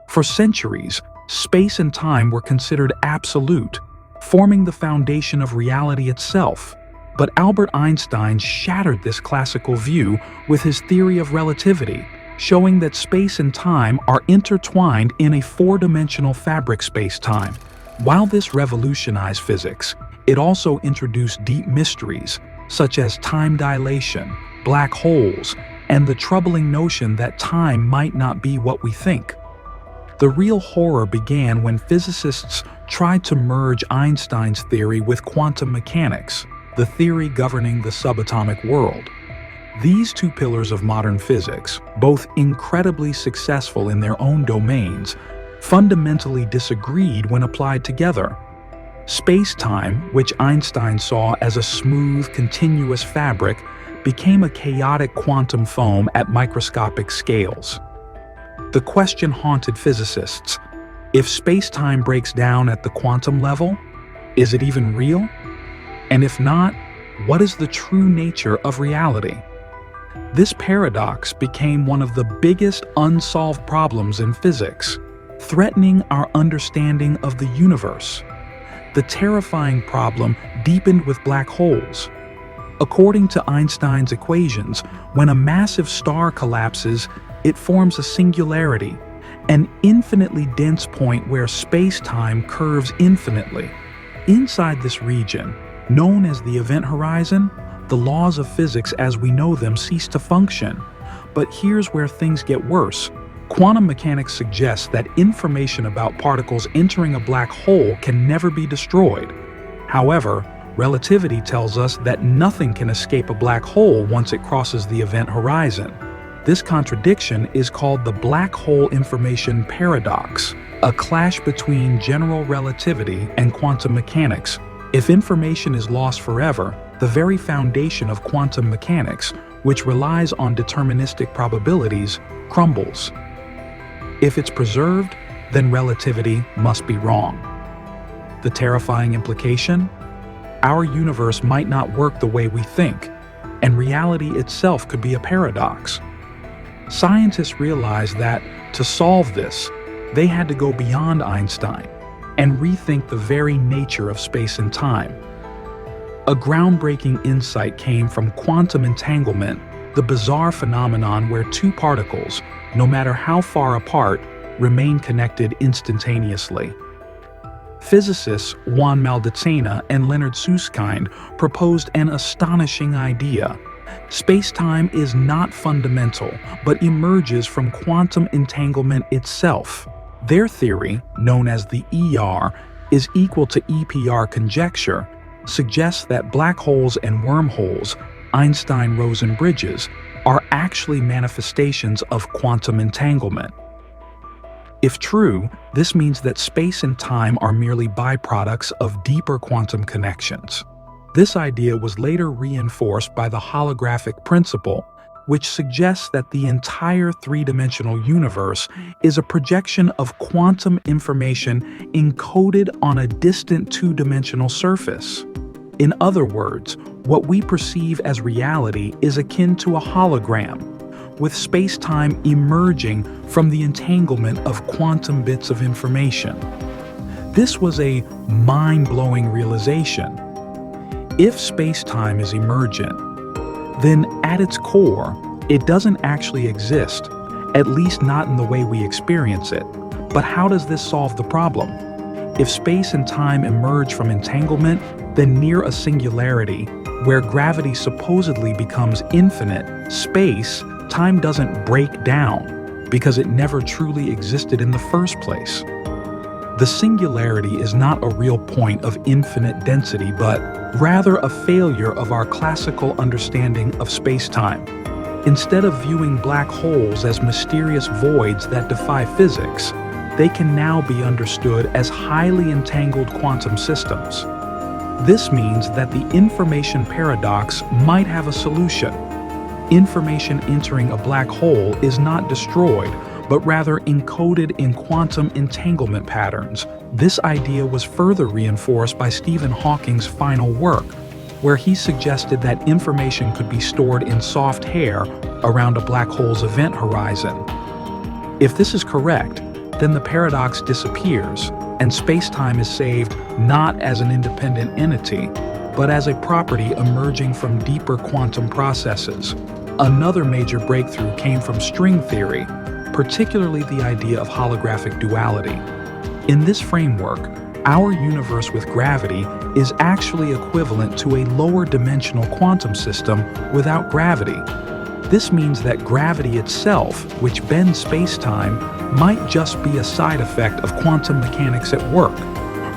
For centuries, space and time were considered absolute, forming the foundation of reality itself. But Albert Einstein shattered this classical view with his theory of relativity, showing that space and time are intertwined in a four-dimensional fabric space-time. While this revolutionized physics, it also introduced deep mysteries, such as time dilation, black holes, and the troubling notion that time might not be what we think. The real horror began when physicists tried to merge Einstein's theory with quantum mechanics, the theory governing the subatomic world. These two pillars of modern physics, both incredibly successful in their own domains, fundamentally disagreed when applied together. Space-time, which Einstein saw as a smooth, continuous fabric, became a chaotic quantum foam at microscopic scales. The question haunted physicists: if space-time breaks down at the quantum level, is it even real? And if not, what is the true nature of reality? This paradox became one of the biggest unsolved problems in physics, threatening our understanding of the universe. The terrifying problem deepened with black holes. According to Einstein's equations, when a massive star collapses, it forms a singularity, an infinitely dense point where space-time curves infinitely. Inside this region, known as the event horizon, the laws of physics as we know them cease to function. But here's where things get worse. Quantum mechanics suggests that information about particles entering a black hole can never be destroyed. However, relativity tells us that nothing can escape a black hole once it crosses the event horizon. This contradiction is called the black hole information paradox, a clash between general relativity and quantum mechanics. If information is lost forever, the very foundation of quantum mechanics, which relies on deterministic probabilities, crumbles. If it's preserved, then relativity must be wrong. The terrifying implication? Our universe might not work the way we think, and reality itself could be a paradox. Scientists realized that, to solve this, they had to go beyond Einstein and rethink the very nature of space and time. A groundbreaking insight came from quantum entanglement, the bizarre phenomenon where two particles, no matter how far apart, remain connected instantaneously. Physicists Juan Maldacena and Leonard Susskind proposed an astonishing idea. Space-time is not fundamental, but emerges from quantum entanglement itself. Their theory, known as the ER, is equal to EPR conjecture, suggests that black holes and wormholes, Einstein-Rosen bridges, are actually manifestations of quantum entanglement. If true, this means that space and time are merely byproducts of deeper quantum connections. This idea was later reinforced by the holographic principle, which suggests that the entire three-dimensional universe is a projection of quantum information encoded on a distant two-dimensional surface. In other words, what we perceive as reality is akin to a hologram, with space-time emerging from the entanglement of quantum bits of information. This was a mind-blowing realization. If space-time is emergent, then at its core, it doesn't actually exist, at least not in the way we experience it. But how does this solve the problem? If space and time emerge from entanglement, then near a singularity, where gravity supposedly becomes infinite, time doesn't break down because it never truly existed in the first place. The singularity is not a real point of infinite density, but rather a failure of our classical understanding of space-time. Instead of viewing black holes as mysterious voids that defy physics, they can now be understood as highly entangled quantum systems. This means that the information paradox might have a solution. Information entering a black hole is not destroyed, but rather encoded in quantum entanglement patterns. This idea was further reinforced by Stephen Hawking's final work, where he suggested that information could be stored in soft hair around a black hole's event horizon. If this is correct, then the paradox disappears, and space-time is saved not as an independent entity, but as a property emerging from deeper quantum processes. Another major breakthrough came from string theory, particularly the idea of holographic duality. In this framework, our universe with gravity is actually equivalent to a lower-dimensional quantum system without gravity. This means that gravity itself, which bends space-time, might just be a side effect of quantum mechanics at work.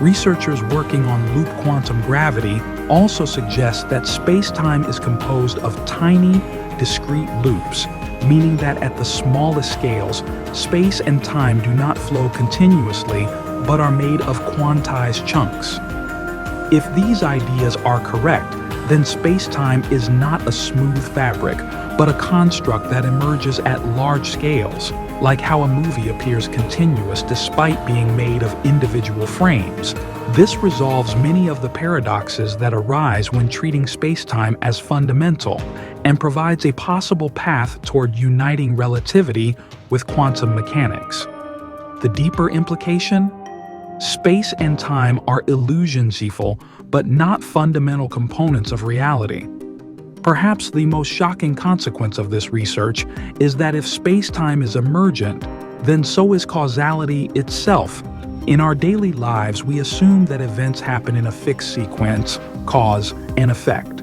Researchers working on loop quantum gravity also suggest that space-time is composed of tiny, discrete loops, meaning that at the smallest scales, space and time do not flow continuously, but are made of quantized chunks. If these ideas are correct, then space-time is not a smooth fabric, but a construct that emerges at large scales, like how a movie appears continuous despite being made of individual frames. This resolves many of the paradoxes that arise when treating space-time as fundamental, and provides a possible path toward uniting relativity with quantum mechanics. The deeper implication? Space and time are illusionsical, but not fundamental components of reality. Perhaps the most shocking consequence of this research is that if space-time is emergent, then so is causality itself. In our daily lives, we assume that events happen in a fixed sequence, cause and effect.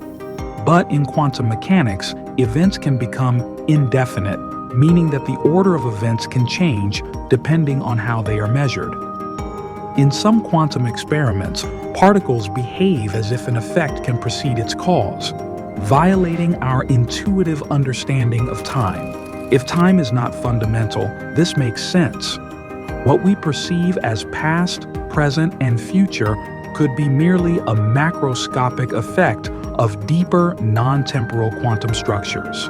But in quantum mechanics, events can become indefinite, meaning that the order of events can change depending on how they are measured. In some quantum experiments, particles behave as if an effect can precede its cause, violating our intuitive understanding of time. If time is not fundamental, this makes sense. What we perceive as past, present, and future could be merely a macroscopic effect of deeper, non-temporal quantum structures.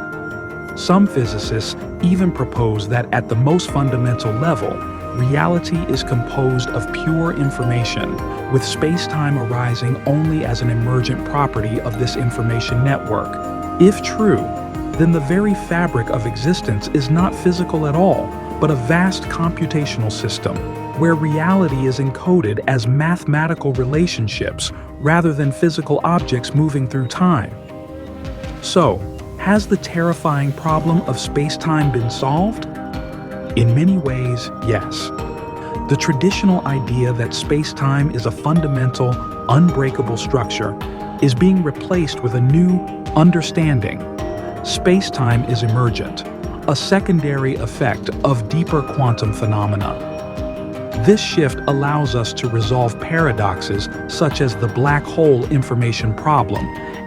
Some physicists even propose that at the most fundamental level, reality is composed of pure information, with space-time arising only as an emergent property of this information network. If true, then the very fabric of existence is not physical at all, but a vast computational system, where reality is encoded as mathematical relationships rather than physical objects moving through time. So, has the terrifying problem of space-time been solved? In many ways, yes. The traditional idea that space-time is a fundamental, unbreakable structure is being replaced with a new understanding. Space-time is emergent, a secondary effect of deeper quantum phenomena. This shift allows us to resolve paradoxes such as the black hole information problem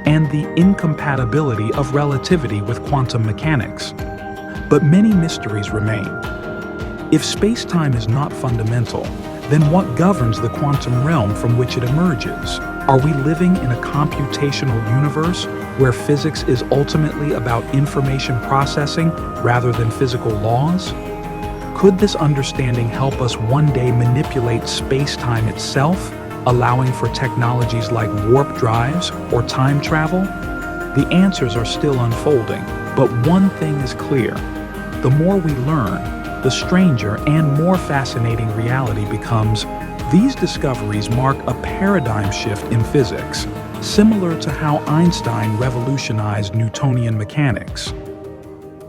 and the incompatibility of relativity with quantum mechanics. But many mysteries remain. If space-time is not fundamental, then what governs the quantum realm from which it emerges? Are we living in a computational universe where physics is ultimately about information processing rather than physical laws? Could this understanding help us one day manipulate space-time itself, allowing for technologies like warp drives or time travel? The answers are still unfolding, but one thing is clear. The more we learn, the stranger and more fascinating reality becomes. These discoveries mark a paradigm shift in physics, similar to how Einstein revolutionized Newtonian mechanics.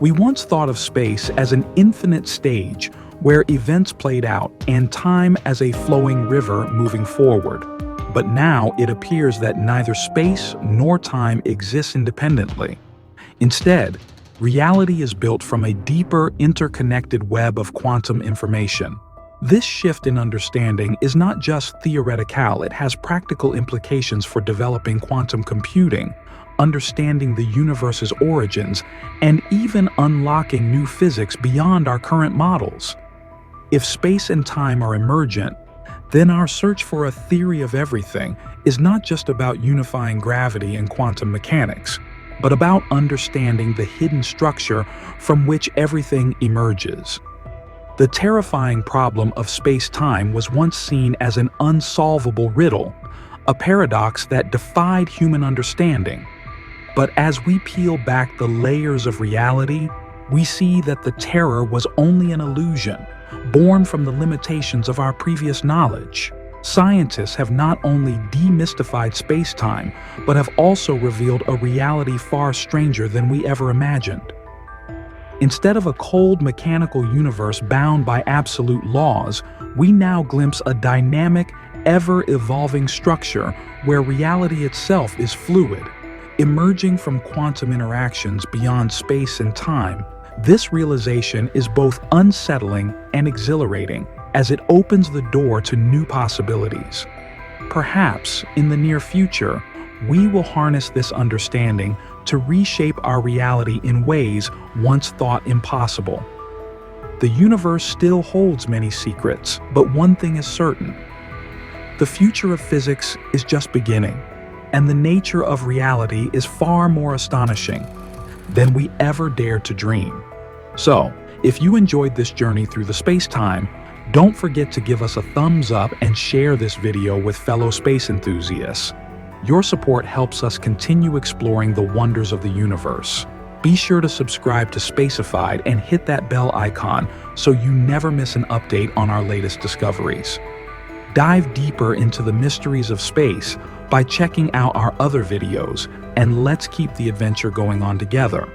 We once thought of space as an infinite stage where events played out and time as a flowing river moving forward. But now it appears that neither space nor time exists independently. Instead, reality is built from a deeper, interconnected web of quantum information. This shift in understanding is not just theoretical, it has practical implications for developing quantum computing, understanding the universe's origins, and even unlocking new physics beyond our current models. If space and time are emergent, then our search for a theory of everything is not just about unifying gravity and quantum mechanics, but about understanding the hidden structure from which everything emerges. The terrifying problem of space-time was once seen as an unsolvable riddle, a paradox that defied human understanding. But as we peel back the layers of reality, we see that the terror was only an illusion, born from the limitations of our previous knowledge. Scientists have not only demystified space-time, but have also revealed a reality far stranger than we ever imagined. Instead of a cold mechanical universe bound by absolute laws, we now glimpse a dynamic, ever-evolving structure where reality itself is fluid. Emerging from quantum interactions beyond space and time, this realization is both unsettling and exhilarating as it opens the door to new possibilities. Perhaps, in the near future, we will harness this understanding to reshape our reality in ways once thought impossible. The universe still holds many secrets, but one thing is certain. The future of physics is just beginning, and the nature of reality is far more astonishing than we ever dared to dream. So, if you enjoyed this journey through the space-time, don't forget to give us a thumbs up and share this video with fellow space enthusiasts. Your support helps us continue exploring the wonders of the universe. Be sure to subscribe to SPACEEFIED and hit that bell icon so you never miss an update on our latest discoveries. Dive deeper into the mysteries of space by checking out our other videos, and let's keep the adventure going on together.